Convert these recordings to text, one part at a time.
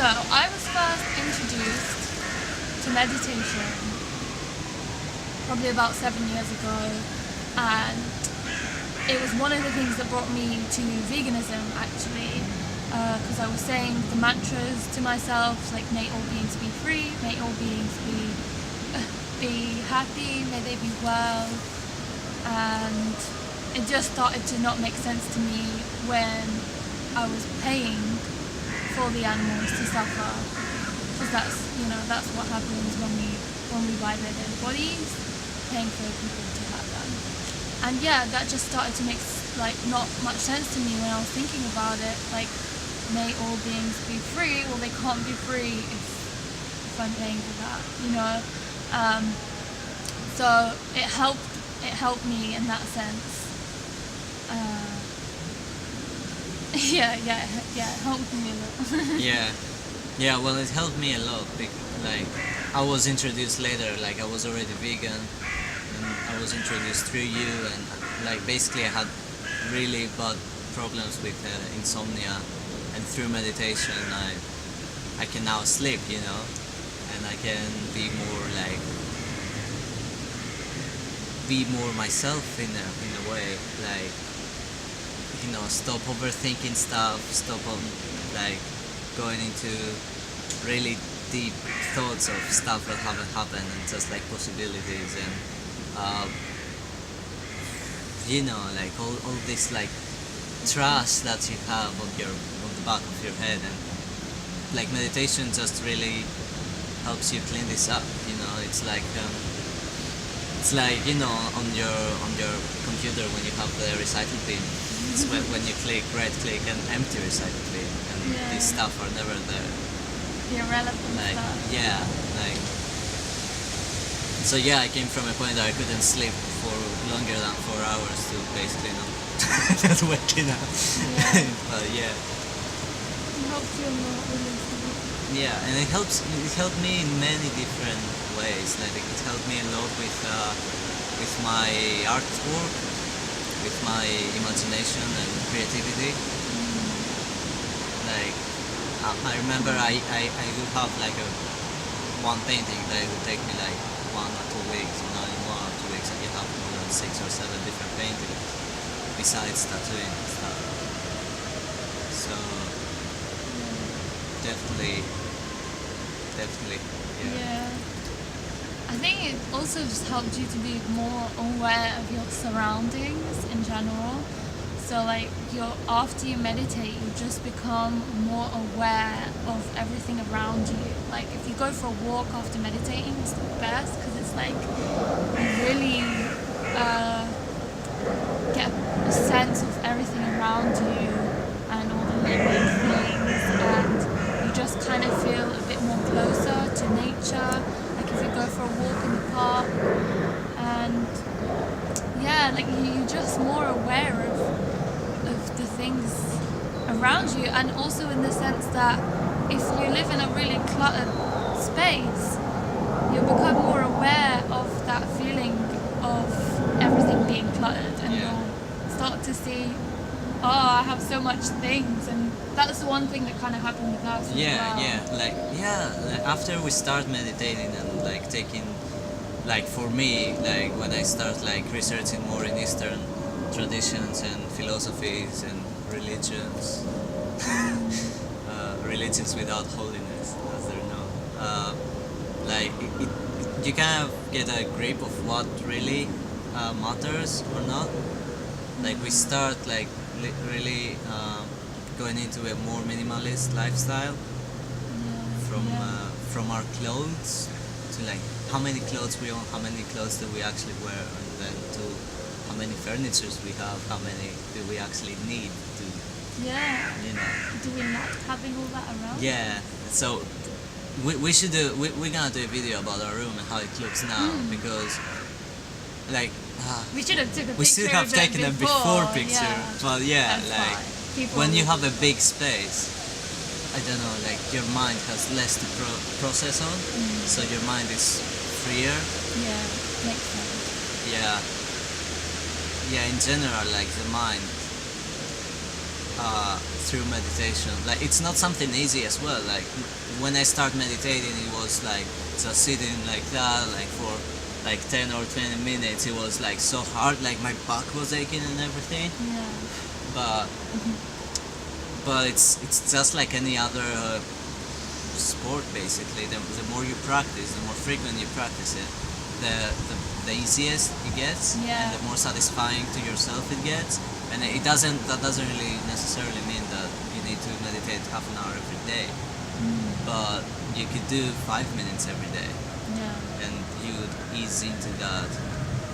So I was first introduced to meditation probably about 7 years ago, and it was one of the things that brought me to veganism actually, because I was saying the mantras to myself like may all beings be free, may all beings be happy, may they be well, and it just started to not make sense to me when I was paying for the animals to suffer, because that's what happens when we buy their dead bodies, paying for people to have them. And yeah, that just started to make like not much sense to me when I was thinking about it. Like, may all beings be free? Well, they can't be free if I'm paying for that, you know. So it helped me in that sense. Yeah, it helped me a lot. Yeah. Well, it helped me a lot. Like, I was introduced later. Like, I was already vegan, and I was introduced through you. And like, basically, I had really bad problems with insomnia, and through meditation, I can now sleep, you know, and I can be more myself in a way, like, you know, stop overthinking stuff, stop like going into really deep thoughts of stuff that haven't happened, and just like possibilities, and you know, like all this like trash that you have on the back of your head, and like meditation just really helps you clean this up, you know. It's like you know, on your computer when you have the recycle bin, it's when you right click and empty recycle bin, and these stuff are never there. The irrelevant Like, stuff. yeah, like, so yeah, I came from a point that I couldn't sleep for longer than 4 hours to basically not waking up. Yeah. But yeah. It helps you a lot with this. Yeah, and it helped me in many different ways. Like, it helped me a lot with my artwork, with my imagination and creativity. Like, I remember I would have like one painting that would take me like 1 or 2 weeks. You know, in 1 or 2 weeks, and you have more than 6 or 7 different paintings besides tattooing and stuff. So definitely, Yeah. I think it also just helped you to be more aware of your surroundings in general. So like after you meditate, you just become more aware of everything around you. Like if you go for a walk after meditating, it's the best, because it's like you really get a sense of everything around you and all the living things, and you just kind of feel a bit more closer to nature. Like if you go for a walk in the park, and yeah, like you're just more aware of the things around you, and also in the sense that if you live in a really cluttered space, you'll become more aware of that feeling of everything being cluttered, and you'll start to see, I have so much things, and that's the one thing that kind of happened with us as well. Like after we start meditating and like taking, like for me, like when I start like researching more in Eastern traditions and philosophies and religions, religions without holiness, as they're known, like you kind of get a grip of what really matters or not. Like we start like really going into a more minimalist lifestyle, from our clothes to like how many clothes we own, how many clothes do we actually wear, and then to how many furnitures we have, how many do we actually need to, you know. Do we not having all that around? Yeah, so we should do, we're gonna do a video about our room and how it looks now, because like we should have taken a we should have taken a before picture. Yeah. Well, yeah, That's like fine. when you have a big space, I don't know, like your mind has less to process on, so your mind is freer. Yeah, makes sense. Yeah, in general, like the mind through meditation. Like it's not something easy as well. Like when I start meditating, it was like just sitting like that, like for like 10 or 20 minutes. It was like so hard, like my back was aching and everything. Yeah. But it's just like any other sport basically. The more you practice, the more frequent you practice it, the easiest it gets, Yeah. and the more satisfying to yourself it gets. And that doesn't really necessarily mean that you need to meditate half an hour every day, but you could do 5 minutes every day, Yeah. and you would ease into that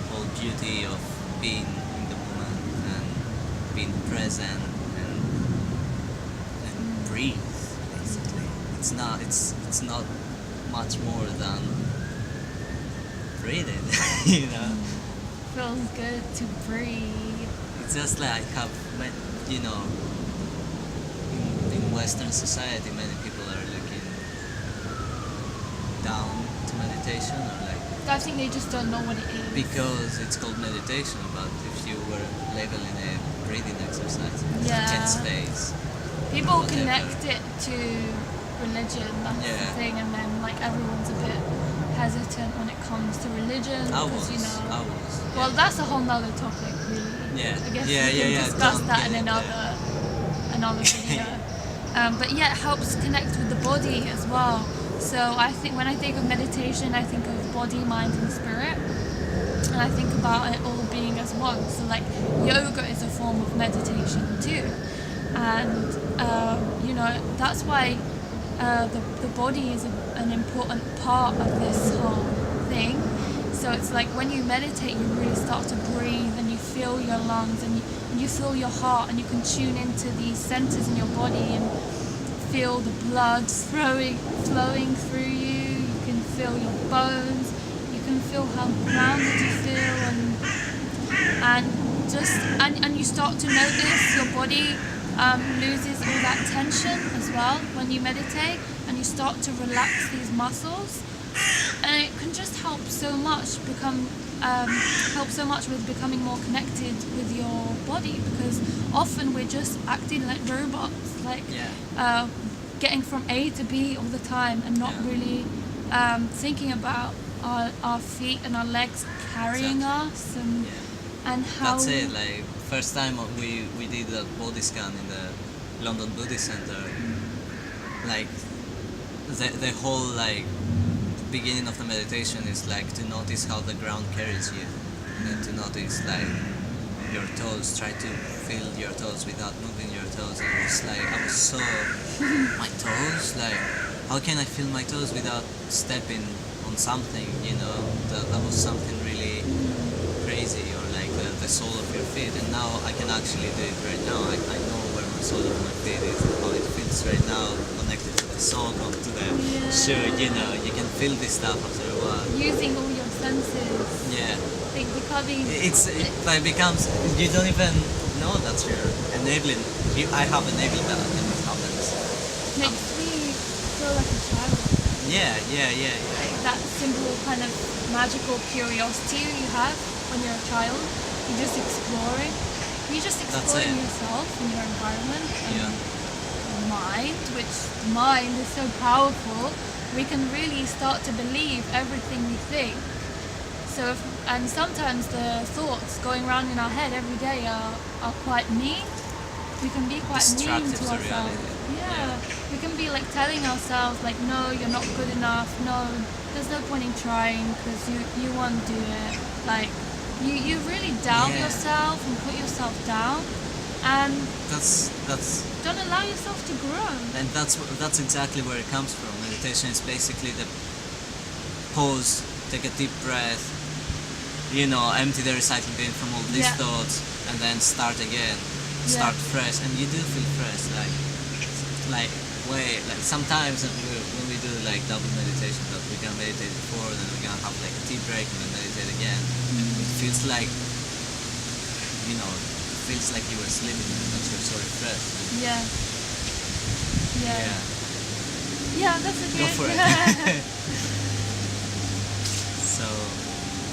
whole beauty of being in the moment and being present and breathe basically. It's not much more than breathing. You know, Feels good to breathe. it's just like you know, in Western society many people are looking down to meditation, or like I think they just don't know what it is. because it's called meditation, but if you were labeling a breathing exercise, Yeah. tense phase. People whatever. connect it to religion, that's Yeah. the thing, and then like everyone's a bit hesitant when it comes to religion I because was. well, that's a whole nother topic, really. Yeah. I guess Yeah, we can yeah, discuss don't that get in it another video. But yeah, it helps connect with the body as well. So I think when I think of meditation, I think of body, mind, and spirit, and I think about it all being as one. So like yoga is a form of meditation too, and that's why the body is an important part of this whole thing. So it's like when you meditate, you really start to breathe and you feel your lungs and you feel your heart, and you can tune into these centers in your body and feel the blood flowing through you. You can feel your bones. You can feel how grounded you feel, and you start to notice your body loses all that tension as well when you meditate, and you start to relax these muscles, and it can just help so much with becoming more connected with your body, because often we're just acting like robots, like getting from A to B all the time, and not really thinking about our feet and our legs carrying us, and how That's it. Like first time we did a body scan in the London Buddhist Center. Like the whole like beginning of the meditation is like to notice how the ground carries you, and then to notice like your toes. Try to feel your toes without moving your toes. And it's like I was so my toes. Like how can I feel my toes without stepping on something? You know, that was something really crazy, or like the sole of your feet. And now I can actually do it right now. I know where my sole of my feet is, how it feels right now, connected to the sole, to the shoe. You know, you can feel this stuff after a while. using all your senses, Yeah, like becoming it becomes you don't even know that you're enabling. I have enabled that, and it happens. makes me feel like a child. Yeah. Like that simple kind of magical curiosity you have when you're a child. You're just exploring. You're just exploring it. yourself and your environment and Yeah. mind, which mind is so powerful. We can really start to believe everything we think. And sometimes the thoughts going around in our head every day are quite mean. We can be quite mean Destructive to to ourselves. reality. Yeah. We can be like telling ourselves like, no, you're not good enough. No, there's no point in trying because you won't do it. Like you really doubt Yeah. yourself and put yourself down, and That's don't allow yourself to grow. and that's exactly where it comes from. Meditation is basically the pause, take a deep breath, you know, empty the recycling bin from all these Yeah. thoughts, and then start again, start fresh, and you do feel fresh. Like sometimes when we do like double meditation, that we can meditate before, then we're gonna have like a tea break and then meditate again. And it feels like, you know, it feels like you were sleeping because you're so refreshed. Yeah. Yeah, that's a Go good. for it. So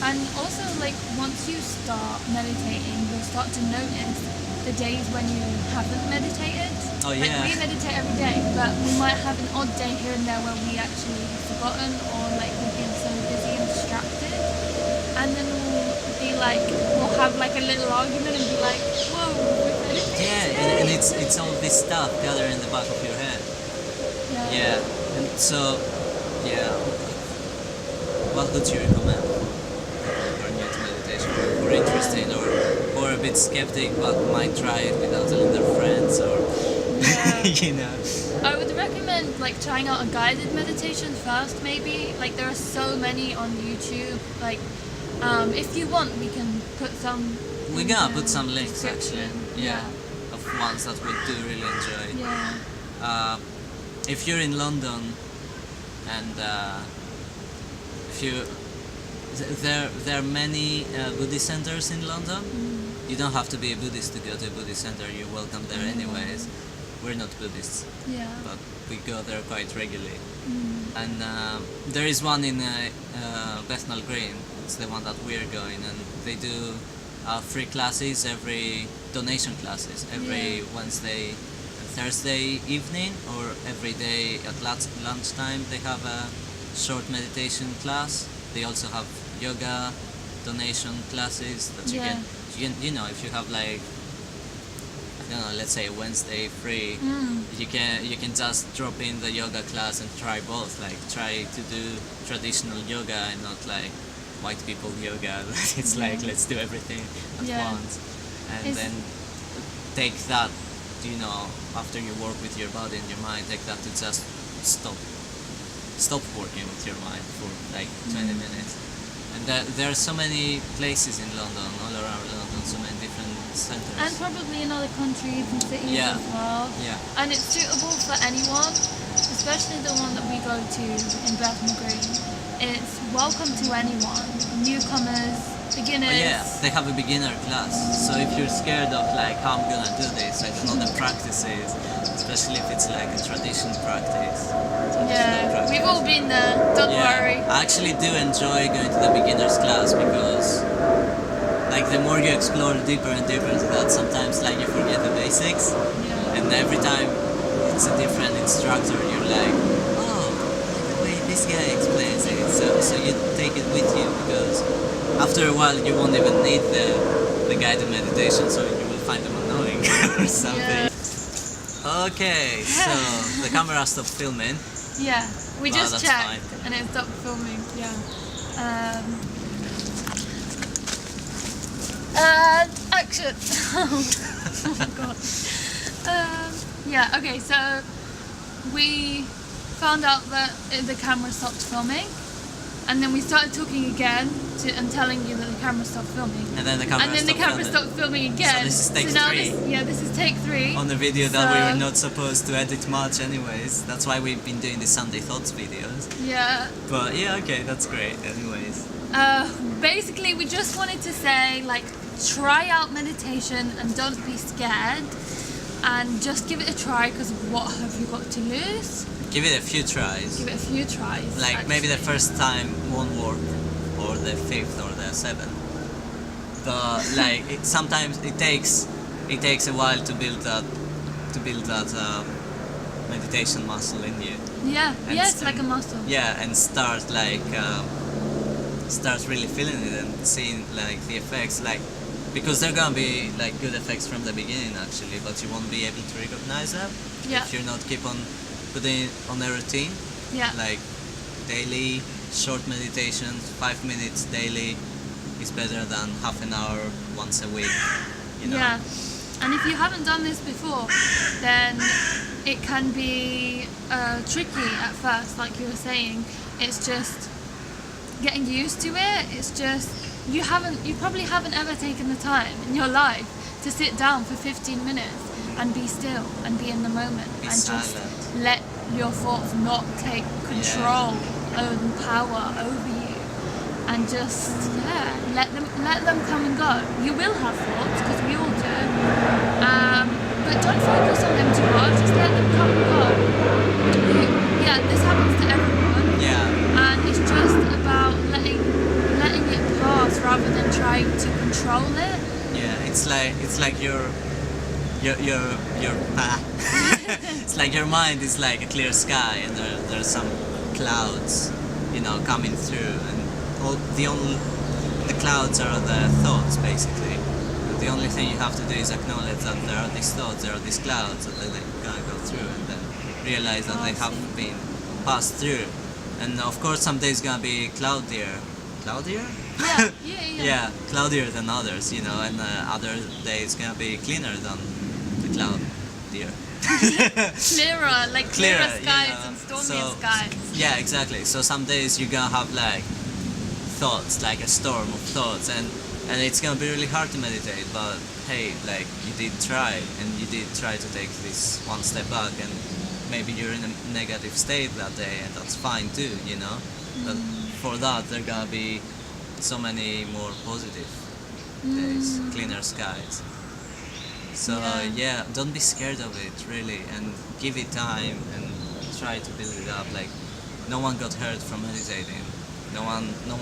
And also, like, once you start meditating, you'll start to notice the days when you haven't meditated. Oh, Like, yeah. we meditate every day, but we might have an odd day here and there where we actually have forgotten, or like we've been so busy and distracted. And then we'll have like a little argument and be like, whoa, we're meditating Yeah, and today. it's all this stuff gathered in the back of your head. Yeah, and so, yeah, what would you recommend for new to meditation? Or interested, or a bit skeptic but might try it without telling their friends, or Yeah. you know? I would recommend like trying out a guided meditation first, maybe. Like there are so many on YouTube. Like, if you want, we can put some. We're in gonna the put some links actually, description. yeah, of ones that we do really enjoy. Yeah. If you're in London and if you there are many Buddhist centers in London. You don't have to be a Buddhist to go to a Buddhist center. You're welcome there anyways. We're not Buddhists, Yeah. but we go there quite regularly. Mm. And there is one in Bethnal Green. It's the one that we're going, and they do free classes, donation classes every Wednesday and Thursday evening, or every day at lunchtime. They have a short meditation class. They also have yoga donation classes that you can, you know, if you have like, I don't know, let's say Wednesday free, you can just drop in the yoga class and try both. Like try to do traditional yoga and not like white people yoga. It's like let's do everything at once, and then take that, you know, after you work with your body and your mind, take that to just stop working with your mind for like 20 minutes. And there are so many places in London, all around London, so many different centers. And probably in other countries and cities as well. Yeah. And it's suitable for anyone, especially the one that we go to in Bethnal Green. It's welcome to anyone, newcomers, beginners. Yeah, they have a beginner class. So if you're scared of like how I'm gonna do this, I don't know the practices, especially if it's like a tradition practice. Yeah, we've all been there, don't worry. I actually do enjoy going to the beginner's class because like the more you explore deeper and deeper into that, sometimes like you forget the basics, and every time it's a different instructor, you're like, oh, the way this guy explains it, so you take it with you, because after a while you won't even need the guided meditation, so you will find them annoying or something. Okay, so the camera stopped filming. Yeah, we Wow, just that's checked fine. and it stopped filming. Yeah. Action. Oh my god. Yeah. Okay. So we found out that the camera stopped filming, and then we started talking again and telling you that the camera stopped filming. And then the camera stopped filming again. So this is take now 3. This is take 3. On the video that we were not supposed to edit much anyways. That's why we've been doing the Sunday Thoughts videos. Yeah. But yeah, okay, that's great anyways. Basically, we just wanted to say, like, try out meditation and don't be scared. And just give it a try, because what have you got to lose? Give it a few tries. Give it a few tries. Like maybe the first time won't work, or the 5th or the 7th. But like sometimes it takes a while to build that meditation muscle in you. Yeah, And it's like a muscle. Yeah, and start really feeling it and seeing like the effects, like, because they're gonna be like good effects from the beginning actually, but you won't be able to recognize them if you're not keep on putting it on a routine. Yeah. Like daily short meditations, 5 minutes daily is better than half an hour once a week. You know? Yeah. And if you haven't done this before, then it can be tricky at first, like you were saying. It's just getting used to it. It's just you probably haven't ever taken the time in your life to sit down for 15 minutes and be still and be in the moment Be and silent. just let your thoughts not take control and power over you, and just let them come and go. You will have thoughts, because we all do, but don't focus on them too much. Just let them come and go. This happens to everyone. Yeah. And it's just about letting it pass like your it's like your mind is like a clear sky, and there's some clouds, coming through, and the clouds are the thoughts basically. The only thing you have to do is acknowledge that there are these thoughts, there are these clouds, and then they're gonna go through, and then realize that they have been passed through. And of course, some days gonna be cloudier. Yeah, cloudier than others, and other days gonna be cleaner than the cloud deer. Clearer, like clearer skies and stormier So, skies. yeah, exactly. So some days you're gonna have like thoughts, like a storm of thoughts, and it's gonna be really hard to meditate. But hey, like you did try, and you did try to take this one step back, and maybe you're in a negative state that day, and that's fine too, But for that, there gonna be so many more positive days, cleaner skies. So yeah, don't be scared of it, really, and give it time and try to build it up. Like, no one got hurt from meditating. No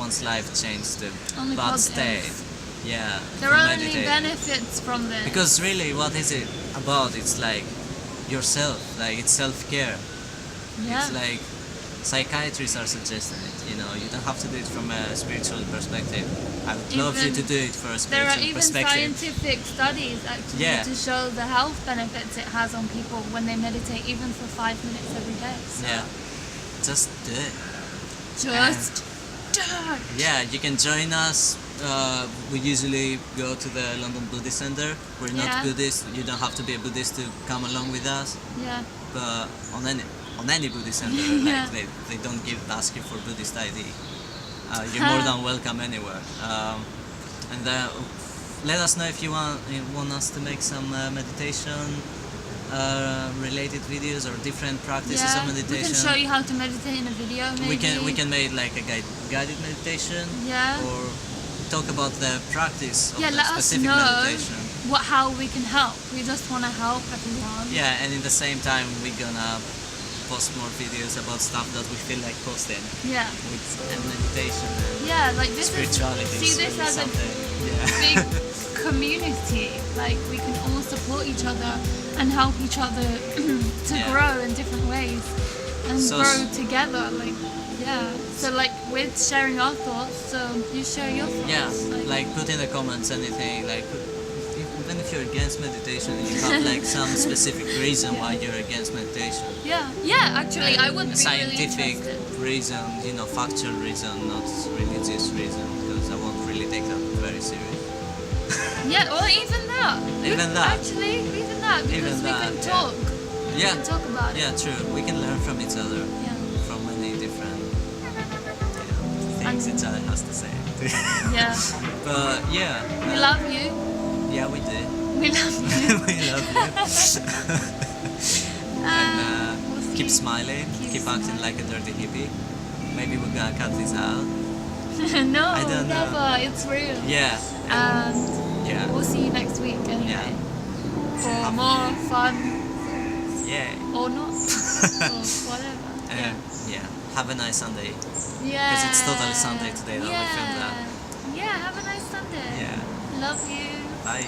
one's life changed to Only bad positive. state. Yeah, There from are only meditating. benefits from this. Because really, what is it about? It's like yourself. Like, it's self-care. yeah. It's like psychiatrists are suggesting it. You don't have to do it from a spiritual perspective. I would love you Even- to do it for a There are spiritual even perspective. scientific studies actually Yeah. to show the health benefits it has on people when they meditate, even for 5 minutes every day. So Yeah, just do it. just do it. Yeah, you can join us. We usually go to the London Buddhist Center. We're Yeah. not Buddhist. You don't have to be a Buddhist to come along with us. Yeah. But on any Buddhist center, Yeah. like they don't ask you for Buddhist ID. You're more than welcome anywhere. And let us know if you want us to make some meditation related videos or different practices of Yeah. We meditation. can show you how to meditate in a video. Maybe. We can make like a guided meditation. Yeah. Or talk about the practice of Yeah, the let us specific know meditation. how we can help. We just want to help everyone. Yeah, and in the same time we're gonna post more videos about stuff that we feel like posting Yeah. with meditation and Yeah, like this spirituality. is, see this as a big community. Like we can all support each other and help each other to Yeah. grow in different ways and So grow together. Like so like we're sharing our thoughts, so you share your thoughts. Yeah, like put in the comments anything, like even if you're against meditation and you have like some specific reason why you're against meditation. yeah. Actually, I would a be really scientific interested. reason, factual reason, not religious reason, because I won't really take that very serious. Yeah, or even that. Even that. Actually, even that, because Even we that, can yeah. talk. We Yeah, can talk about it. yeah, true. We can learn from each other, Yeah. from many different things each other has to say. Yeah. But yeah, We love you. yeah, we do. We love you. We love you. And We'll see keep you. smiling, keep acting like a dirty hippie. Maybe we're gonna cut this out. No, I don't know. never. It's real. Yeah. And Yeah. we'll see you next week anyway. Yeah. For more fun Yeah. or not. or whatever. Yeah. Have a nice Sunday. Yeah. it's totally Sunday today that we filmed that. Yeah, have a nice Sunday. Yeah. Love you. Bye.